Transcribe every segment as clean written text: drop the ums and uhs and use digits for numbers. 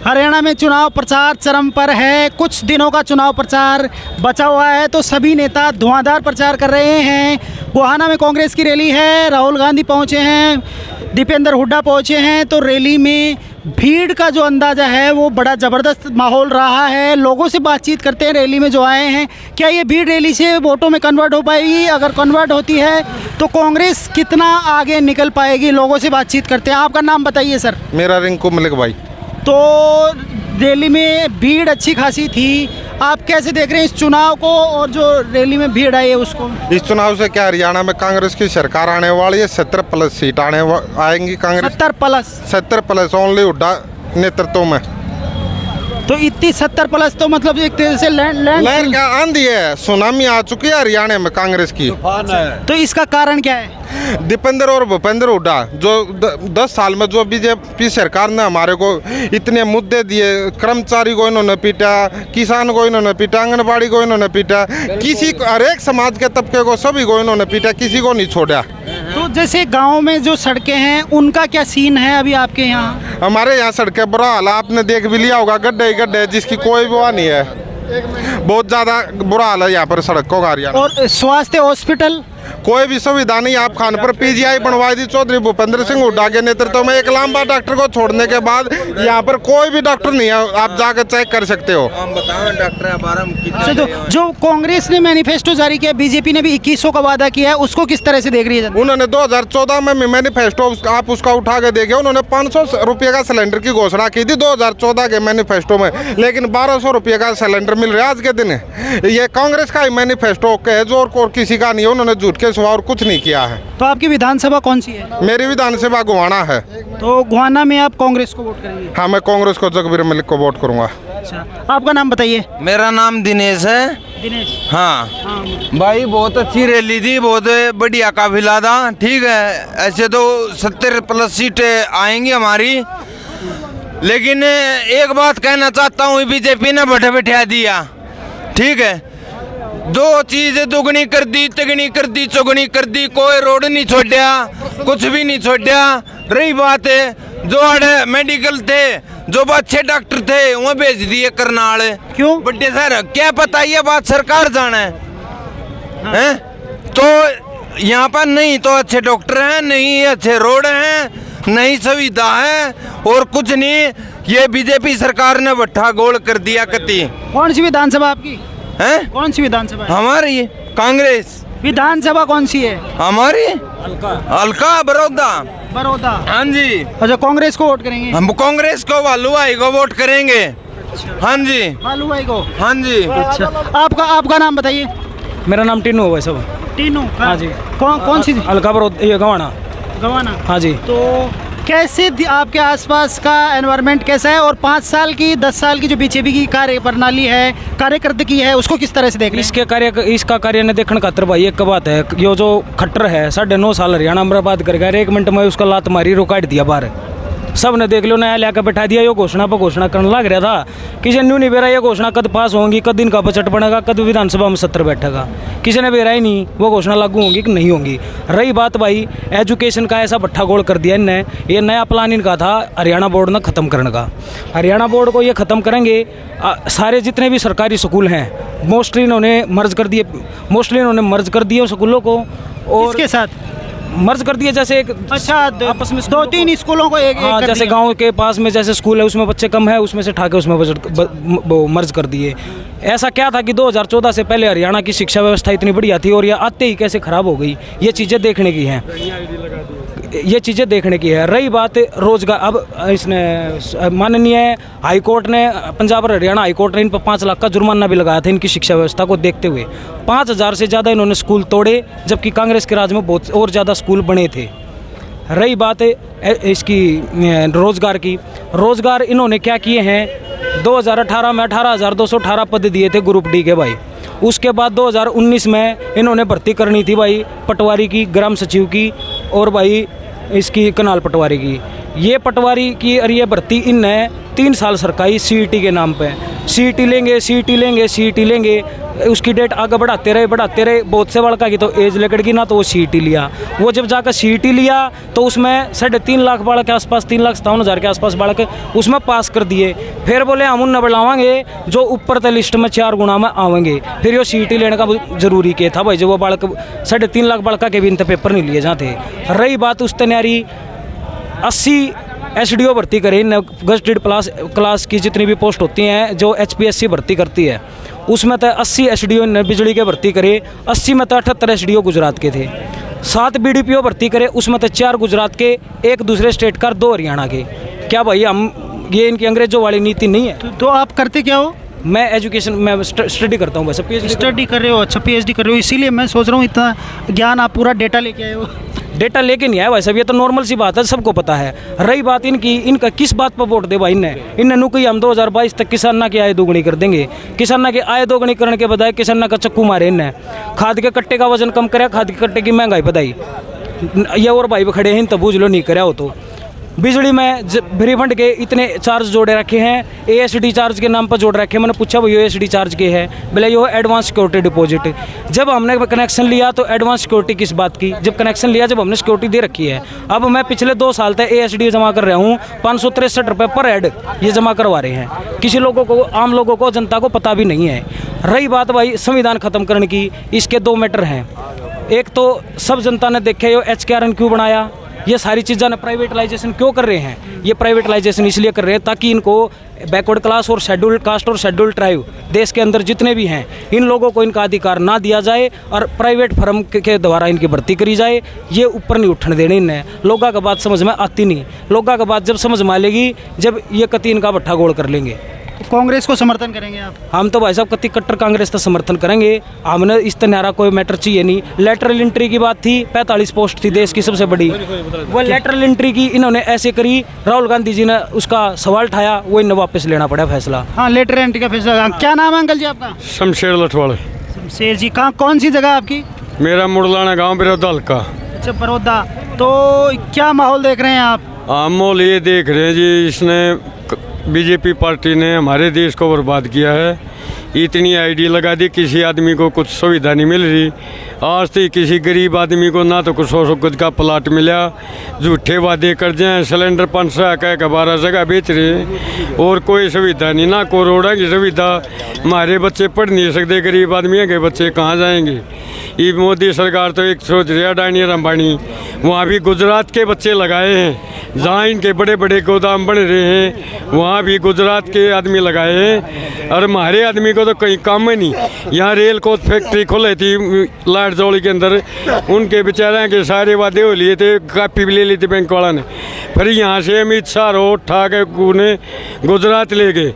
हरियाणा में चुनाव प्रचार चरम पर है। कुछ दिनों का चुनाव प्रचार बचा हुआ है तो सभी नेता धुआंधार प्रचार कर रहे हैं। गोहाना में कांग्रेस की रैली है, राहुल गांधी पहुंचे हैं, दीपेंद्र हुड्डा पहुंचे हैं। तो रैली में भीड़ का जो अंदाज़ा है वो बड़ा ज़बरदस्त माहौल रहा है। लोगों से बातचीत करते हैं रैली में जो आए हैं, क्या ये भीड़ रैली से वोटों में कन्वर्ट हो पाएगी? अगर कन्वर्ट होती है तो कांग्रेस कितना आगे निकल पाएगी? लोगों से बातचीत करते हैं। आपका नाम बताइए सर। मेरा रिंकू मलिक भाई। तो रैली में भीड़ अच्छी खासी थी, आप कैसे देख रहे हैं इस चुनाव को और जो रैली में भीड़ आई है उसको? इस चुनाव से क्या हरियाणा में कांग्रेस की सरकार आने वाली है। 70+ सीट आएंगी कांग्रेस। 70+ ओनली हुड्डा नेतृत्व में। तो इतनी 70+ तो मतलब एक तरह से लहर क्या आंधी है, सुनामी आ चुकी है हरियाणा में कांग्रेस की। तो इसका कारण क्या है? दीपेंद्र और भूपेंद्र हुड्डा जो 10 साल में जो बीजेपी सरकार ने हमारे को इतने मुद्दे दिए, कर्मचारी को इन्होंने पीटा, किसान को इन्होंने पीटा, आंगनबाड़ी को इन्होंने पीटा, किसी हर एक समाज के तबके को सभी को इन्होंने पीटा, किसी को नहीं छोड़ा। तो जैसे गांव में जो सड़कें हैं उनका क्या सीन है अभी आपके यहाँ? हमारे यहाँ सड़कें बुरा हाल, आपने देख भी लिया होगा, गड्ढे ही गड्ढे जिसकी कोई वो नहीं है। बहुत ज़्यादा बुरा हाल है यहाँ पर सड़कों का हरियाणा। और स्वास्थ्य हॉस्पिटल कोई भी सुविधा नहीं। आप खानपुर पीजीआई बनवाई थी चौधरी भूपेंद्र सिंह हुड्डा के नेतृत्व में। एक लांबा डॉक्टर को छोड़ने के बाद यहाँ पर कोई भी डॉक्टर नहीं है, आप जाकर चेक कर सकते हो। हम बताओ डॉक्टर अच्छा, तो जो कांग्रेस ने मैनिफेस्टो जारी किया, बीजेपी ने भी 2100 का वादा किया है, उसको किस तरह से देख रही है? उन्होंने 2014 में मैनिफेस्टो आप उसका उठा के देखे, उन्होंने 500 रुपये का सिलेंडर की घोषणा की थी 2014 के मैनिफेस्टो में, लेकिन 1200 रुपये का सिलेंडर मिल रहा है आज के दिन। ये कांग्रेस का ही मैनिफेस्टो है जो और किसी का नहीं है। उन्होंने झूठ के सिवा और कुछ नहीं किया है। तो आपकी विधानसभा कौन सी है? मेरी विधानसभा गोहाना है। तो गोहाना में आप कांग्रेस को वोट करेंगे? हाँ, मैं कांग्रेस को जगबीर मलिक को वोट करूंगा। अच्छा, आपका नाम बताइए। मेरा नाम दिनेश है। दिनेश। हाँ भाई, बहुत अच्छी रैली थी, बहुत बढ़िया काफिला था। ठीक है, ऐसे तो 70+ सीटें आएंगी हमारी, लेकिन एक बात कहना चाहता हूँ, बीजेपी ने बैठा दिया। ठीक है, दो चीजें दुगनी कर दी, तिगनी कर दी, चौगनी कर दी, कोई रोड नहीं छोड़ा, कुछ भी नहीं छोड़ा। रही बात है जो मेडिकल थे, जो अच्छे डॉक्टर थे वहाँ भेज दिए करनाल। क्यों? बड्डे सर क्या पता, ये बात सरकार जाने हैं। तो यहाँ पर नहीं तो अच्छे डॉक्टर हैं, नहीं अच्छे रोड हैं, नहीं सुविधा है और कुछ नहीं। ये बीजेपी सरकार ने भट्ठा गोल कर दिया। कति कौन सी विधानसभा आपकी है? कौन सी विधानसभा है? हमारी कांग्रेस विधानसभा कौन सी है? हमारी हल्का बड़ौदा। बड़ौदा। हाँ जी। अच्छा, कांग्रेस को वोट करेंगे? हम कांग्रेस को, वालू भाई को वोट करेंगे। हाँ जी, बालू भाई को। हाँ जी। अच्छा, आपका नाम बताइए। मेरा नाम टीनू है भाई साहब। टीनू? हाँ जी। कौन सी? हल्का ये गवाना। गवाना। हाँ जी। तो कैसे आपके आसपास का एनवायरनमेंट कैसा है और 5 साल की 10 साल की जो बीजेपी की कार्य प्रणाली है, कार्यकर्ता है, उसको किस तरह से देख रहे हैं? इसका कार्य ने देखने खातर भाई एक बात है, यो जो खट्टर है 9.5 साल हरियाणा में बर्बाद कर गया, 1 मिनट में उसका लात मारी रोकाट दिया बाहर। सब ने देख लो, नया लेकर बैठा दिया। यो घोषणा पर घोषणा करने लग रहा था, किसी ने नहीं बेरा ये घोषणा कद पास होंगी, कद इनका बजट बनेगा, कद विधानसभा में 70 बैठेगा। किसी ने बेरा ही नहीं वो घोषणा लागू होंगी कि नहीं होंगी। रही बात भाई एजुकेशन का, ऐसा भट्ठा गोल कर दिया इनने। ये नया प्लान इनका था हरियाणा बोर्ड ने ख़त्म करने का। हरियाणा बोर्ड को ये ख़त्म करेंगे, सारे जितने भी सरकारी स्कूल हैं मोस्टली इन्होंने मर्ज कर दिए स्कूलों को। और इसके साथ मर्ज कर दिए, जैसे एक अच्छा आपस में 2-3 स्कूलों को एक हाँ, जैसे गांव के पास में जैसे स्कूल है उसमें बच्चे कम है, उसमें से ठाके उसमें वो मर्ज कर दिए। ऐसा क्या था कि 2014 से पहले हरियाणा की शिक्षा व्यवस्था इतनी बढ़िया थी और ये आते ही कैसे खराब हो गई, ये चीज़ें देखने की हैं। रही बात रोजगार, अब इसने माननीय हाई कोर्ट ने, पंजाब और हरियाणा हाई कोर्ट ने इन पर 5 लाख का जुर्माना भी लगाया था इनकी शिक्षा व्यवस्था को देखते हुए। 5000 से ज़्यादा इन्होंने स्कूल तोड़े, जबकि कांग्रेस के राज में बहुत और ज़्यादा स्कूल बने थे। रही बात इसकी रोजगार की, रोजगार इन्होंने क्या किए हैं, 2018 में 18,218 पद दिए थे ग्रुप डी के भाई। उसके बाद 2019 में इन्होंने भर्ती करनी थी भाई पटवारी की, ग्राम सचिव की और भाई इसकी कनाल पटवारी की। ये पटवारी की और ये भर्ती इनने 3 साल सरकारी CET के नाम पे। सीटी लेंगे, सीटी लेंगे, सीटी लेंगे, उसकी डेट आगे बढ़ाते रहे। बहुत से बालका की तो एज लेकर गई ना, तो वो सीटी लिया। वो जब जाकर सीटी लिया तो उसमें 3.5 लाख बालक के आसपास, 3,57,000 के आसपास बालक उसमें पास कर दिए। फिर बोले हम उन बढ़ावांगे जो ऊपर तक लिस्ट में 4 गुना में आवेंगे। फिर ये सीटी लेने का जरूरी क्या था भाई, जो वो बालक 3.5 लाख बालका के भी इन पेपर नहीं लिए जाते। रही बात उस तैयारी 80 एसडीओ भर्ती करे, गजटेड क्लास की जितनी भी पोस्ट होती हैं जो एचपीएससी भर्ती करती है, उसमें तो 80 एसडीओ ने बिजली के भर्ती करे। 80 में तो 78 एसडीओ गुजरात के थे। 7 बीडीपीओ भर्ती करे, उसमें तो 4 गुजरात के, 1 दूसरे स्टेट का, 2 हरियाणा के। क्या भाई हम ये इनकी अंग्रेजों वाली नीति नहीं है? तो आप करते क्या हो? मैं एजुकेशन में स्टडी करता हूँ, वैसे पीएचडी स्टडी कर रहे हो। अच्छा, पीएचडी कर रहे हो, इसीलिए मैं सोच रहा हूँ इतना ज्ञान आप पूरा डेटा लेके आए हो। डेटा लेके नहीं आया भाई साहब, ये तो नॉर्मल सी बात है, सबको पता है। रही बात इनका किस बात पर वोट दे भाई, इनने नु कि हम 2022 तक किसाना की आय दोगुनी कर देंगे। किसाना की आय दोगुनी करने के बजाय किसाना का चक्कू मारे इनने। खाद के कट्टे का वजन कम करे, खाद के कट्टे की महंगाई बढ़ाई। ये और भाई भी खड़े हैं, तब बूझ लो नहीं करे हो तो। बिजली में फ्री फंड के इतने चार्ज जोड़े रखे हैं, एएसडी चार्ज के नाम पर जोड़ रखे हैं। मैंने पूछा भाई एएसडी चार्ज के है, बोले ये एडवांस सिक्योरिटी डिपॉजिट। जब हमने कनेक्शन लिया तो एडवांस सिक्योरिटी किस बात की? जब कनेक्शन लिया, जब हमने सिक्योरिटी दे रखी है। अब मैं पिछले 2 साल तक एएसडी जमा कर रहा हूँ, 563 रुपये पर हेड ये जमा करवा रहे हैं। किसी लोगों को, आम लोगों को, जनता को पता भी नहीं है। रही बात भाई संविधान खत्म करने की, इसके 2 मैटर हैं। एक तो सब जनता ने देखे ये HKRN क्यों बनाया, ये सारी चीज़ें ने प्राइवेटलाइजेशन क्यों कर रहे हैं? ये प्राइवेटलाइजेशन इसलिए कर रहे हैं ताकि इनको बैकवर्ड क्लास और शेड्यूल कास्ट और शेड्यूल ट्राइब देश के अंदर जितने भी हैं, इन लोगों को इनका अधिकार ना दिया जाए और प्राइवेट फर्म के द्वारा इनकी भर्ती करी जाए। ये ऊपर नहीं उठने देने इन्हें। लोगों का बात समझ में आती नहीं। लोगों का बात जब समझ में आ लेगी, जब ये कति इनका भट्ठा गोल कर लेंगे। कांग्रेस को समर्थन करेंगे आप? हम तो भाई साहब कति कट्टर कांग्रेस का समर्थन करेंगे। हमने इस तरह कोई मैटर चाहिए नहीं। लेटरल एंट्री की बात थी, 45 पोस्ट थी देश की सबसे बड़ी, वो लेटरल एंट्री की इन्होंने ऐसे करी। राहुल गांधी जी ने उसका सवाल उठाया, वो इन्हें वापस लेना पड़ा फैसला। हाँ, लेटरल एंट्री का फैसला। क्या नाम है अंकल जी आपका? शमशेर लठवाड़। शमशेर जी, कहाँ, कौन सी जगह आपकी? मेरा मुरलाना गांव, बरौदा हल्का। अच्छा, बरौदा। तो क्या माहौल देख रहे हैं आप? माहौल ये देख रहे हैं जी, इसने बीजेपी पार्टी ने हमारे देश को बर्बाद किया है। इतनी आईडी लगा दी, किसी आदमी को कुछ सुविधा नहीं मिल रही। आज तक किसी गरीब आदमी को ना तो कुछ 100 गज का प्लाट मिला। झूठे वादे कर जाए, सिलेंडर 500 का 12 जगह बेच रहे हैं और कोई सुविधा नहीं, ना कोरोना की सुविधा। हमारे बच्चे पढ़ नहीं सकते, गरीब आदमी के बच्चे कहाँ जाएंगे? ये मोदी सरकार तो एक सोच रही है, अडानी और अंबानी, वहाँ भी गुजरात के बच्चे लगाए हैं। जहाँ इनके बड़े बड़े गोदाम बन रहे हैं, वहाँ भी गुजरात के आदमी लगाए हैं। और हमारे आदमी को तो कहीं काम ही नहीं। यहाँ रेल कोच फैक्ट्री खोली थी लाट जोड़ी के अंदर, उनके बेचारे के सारे वादे हो लिए थे, कापी भी ले ली थी बैंक वाला ने। फिर यहाँ से अमित शाह रोड उठा के उन्हें गुजरात ले गए।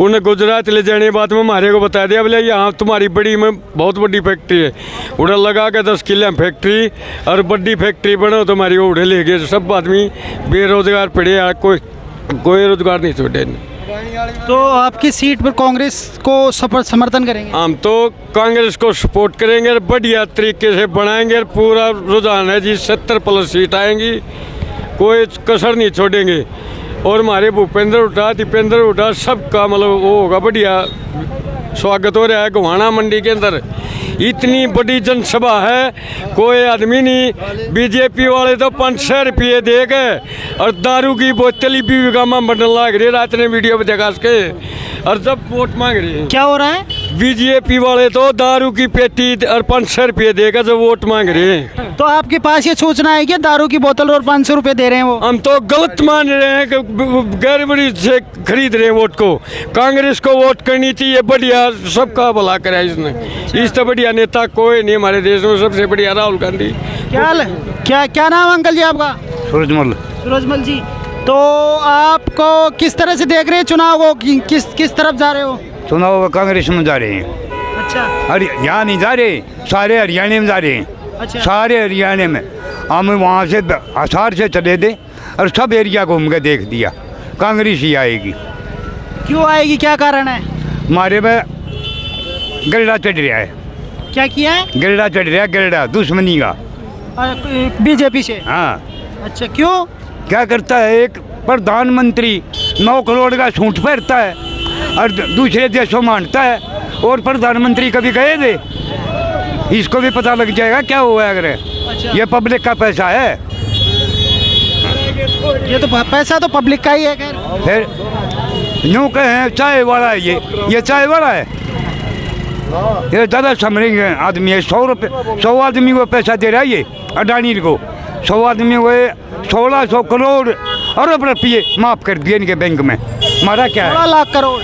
उन्हें गुजरात ले जाने के बाद में हमारे को बता दिया, बोले यहाँ तुम्हारी बड़ी में बहुत बड़ी फैक्ट्री है, उड़े लगा के 10 किले फैक्ट्री और बड़ी फैक्ट्री बनो तुम्हारी, वो उड़े ले गए। सब आदमी बेरोजगार पड़े, कोई रोजगार नहीं छोड़े। तो आपकी सीट पर कांग्रेस को समर्थन करेंगे? हम तो कांग्रेस को सपोर्ट करेंगे और बढ़िया तरीके से बनाएंगे। पूरा रुझान है जी, 70+ सीट आएंगी, कोई कसर नहीं छोड़ेंगे। और हमारे भूपेंद्र हुड्डा, दीपेंद्र हुड्डा, सबका मतलब वो होगा बढ़िया स्वागत हो रहा है। गोहाना मंडी के अंदर इतनी बड़ी जनसभा है, कोई आदमी नहीं। बीजेपी वाले तो 500 रुपये दे गए और दारू की बोतल भी विगामा बनने लग रही। रात ने वीडियो में देखा के, और जब वोट मांग रहे हैं। क्या हो रहा है? बीजेपी वाले तो दारू की पेटी और 500 रुपये देकर जब वोट मांग रहे हैं। तो आपके पास ये सूचना है कि दारू की बोतल और 500 रुपये दे रहे हैं वो? हम तो गलत मान रहे हैं कि गड़बड़ी से खरीद रहे हैं वोट को। कांग्रेस को वोट करनी चाहिए, बढ़िया सबका भला करा इसने। इस तो बढ़िया नेता कोई नहीं हमारे देश में, सबसे बढ़िया राहुल गांधी। क्या नाम अंकल जी आपका? सूरजमल। सूरजमल जी, तो आपको किस तरह से देख रहे हैं चुनाव को? किस तरफ जा रहे हो? चुनाव कांग्रेस में जा रहे हैं। अच्छा, यहाँ नहीं जा रहे, सारे हरियाणा में जा रहे हैं। अच्छा, सारे हरियाणा में हम वहाँ से आसार से चले थे और सब एरिया घूम के देख दिया, कांग्रेस ही आएगी। क्यों आएगी, क्या कारण है? हमारे में गिरडा चढ़ रहा है। क्या किया है? गिरडा चढ़ रहा है, गिरडा दुश्मनी का बीजेपी से। हाँ। अच्छा, क्यों? क्या करता है एक प्रधानमंत्री 9 करोड़ का सूट पहनता है और दूसरे देशों में मानता है। और प्रधानमंत्री कभी गए थे, इसको भी पता लग जाएगा क्या हुआ है। अगर ये पब्लिक का पैसा है, ये तो पैसा तो पब्लिक का ही है। खैर फिर यूँ कहें चाय वाला है, ये चाय वाला है। ये ज़्यादा समझेंगे आदमी है। 100 आदमी को पैसा दे रहा है ये अडानी को। 100 आदमी को 1600 करोड़ अरब रुपये माफ़ कर दिए इनके बैंक में। हमारा क्या है 16 लाख करोड़,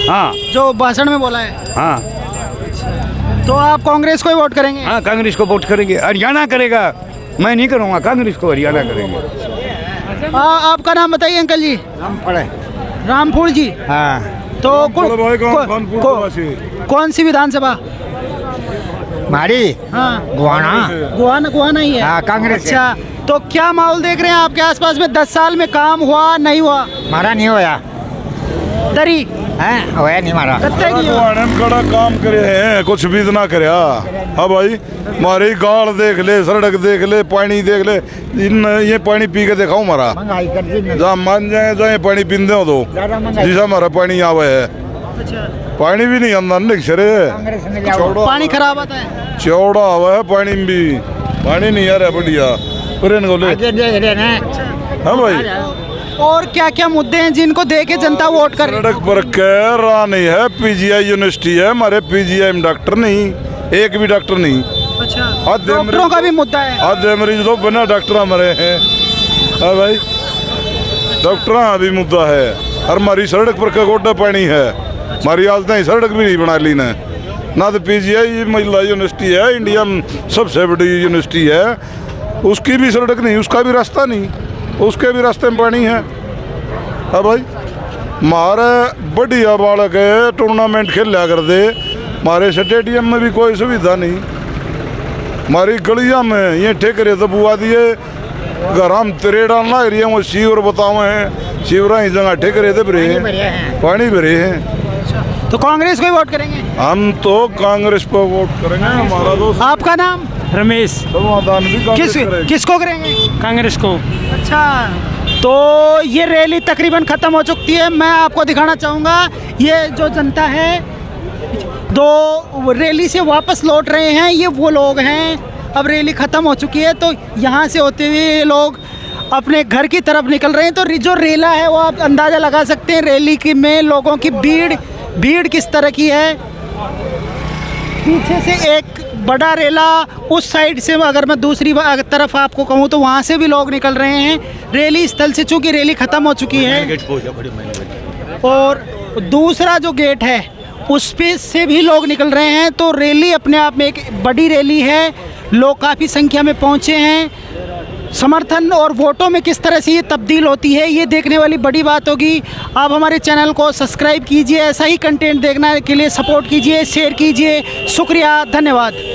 हाँ जो भाषण में बोला है। हाँ तो आप कांग्रेस को ही वोट करेंगे? हाँ, कांग्रेस को वोट करेंगे। हरियाणा करेगा, मैं नहीं करूँगा, कांग्रेस को हरियाणा करेंगे। आपका नाम बताइए अंकल जी। रामफूल जी। हाँ, तो कौन सी विधानसभा? हमारी हाँ, गुआना गुआना ही है। हाँ, कांग्रेस है। अच्छा, तो क्या माहौल देख रहे हैं आपके आसपास में? 10 साल में काम हुआ नहीं हुआ? हमारा नहीं होया दरी है, होया नहीं हमारा। कत्ते नहीं हुआ। कड़ा काम करे हैं, कुछ भी ना करया। हाँ भाई, हमारी गाड़ देख ले, सड़क देख ले, पानी देख ले। ये पानी पी के दिखाओ हमारा, महंगाई कर दी जहाँ मान जाए जाए पानी पीते हो तो ज़्यादा महंगाई। जिसा हमारा पानी आवे है, अच्छा, पानी भी नहीं अंदर निकसरे कांग्रेस में जाओ। पानी खराब आता है। चौड़ा आवा है पानी में भी, पानी नहीं आ रहा बढ़िया। प्रेन को ले। आगे देख रहे हैं। हाँ भाई, और क्या क्या मुद्दे हैं जिनको देके जनता वोट कर रही है? सड़क पर कह रहा नहीं है, पीजीआई यूनिवर्सिटी है हमारे, पीजीआई में डॉक्टर नहीं, एक भी डॉक्टर नहीं। अच्छा, आधे डॉक्टरों का भी मुद्दा है। आधे मरीज तो बिना डॉक्टर मरे हैं। हाँ भाई, डॉक्टर भी मुद्दा है। और हमारी सड़क पर का गोड्डा पानी है, हमारी आज नहीं सड़क भी नहीं बना ली ना तो पीजीआई महिला यूनिवर्सिटी है, इंडिया में सबसे बड़ी यूनिवर्सिटी है, उसकी भी सड़क नहीं, उसका भी रास्ता नहीं, उसके भी रास्ते में पानी है। हाँ भाई, हमारे बढ़िया बालक है, टूर्नामेंट खेल लिया कर दे, हमारे स्टेडियम में भी कोई सुविधा नहीं। हमारी गलिया में ये ठेकरे दबुआ दिए, घर हम तिरेड़ा लग रही है, वो शिवर बताओ हैं, शिवरा ही जगह ठेकरे दब रहे हैं, पानी भरे हैं। तो कांग्रेस को ही वोट करेंगे? हम तो कांग्रेस पर वोट करेंगे। हमारा दोस्त आपका नाम? रमेश। समाधान भी कांग्रेस करेगी। किसको करेंगे? कांग्रेस को। अच्छा, तो ये रैली तकरीबन ख़त्म हो चुकी है। मैं आपको दिखाना चाहूँगा, ये जो जनता है, दो रैली से वापस लौट रहे हैं, ये वो लोग हैं। अब रैली ख़त्म हो चुकी है, तो यहाँ से होते हुए ये लोग अपने घर की तरफ निकल रहे हैं। तो जो रेला है वो आप अंदाज़ा लगा सकते हैं रैली की में लोगों की भीड़ किस तरह की है। पीछे से एक बड़ा रेला, उस साइड से अगर मैं दूसरी तरफ आपको कहूँ तो वहाँ से भी लोग निकल रहे हैं रैली स्थल से, चूँकि रैली ख़त्म हो चुकी है। और दूसरा जो गेट है उस पे से भी लोग निकल रहे हैं। तो रैली अपने आप में एक बड़ी रैली है, लोग काफ़ी संख्या में पहुँचे हैं। समर्थन और वोटों में किस तरह से ये तब्दील होती है, ये देखने वाली बड़ी बात होगी। आप हमारे चैनल को सब्सक्राइब कीजिए, ऐसा ही कंटेंट देखने के लिए सपोर्ट कीजिए, शेयर कीजिए। शुक्रिया, धन्यवाद।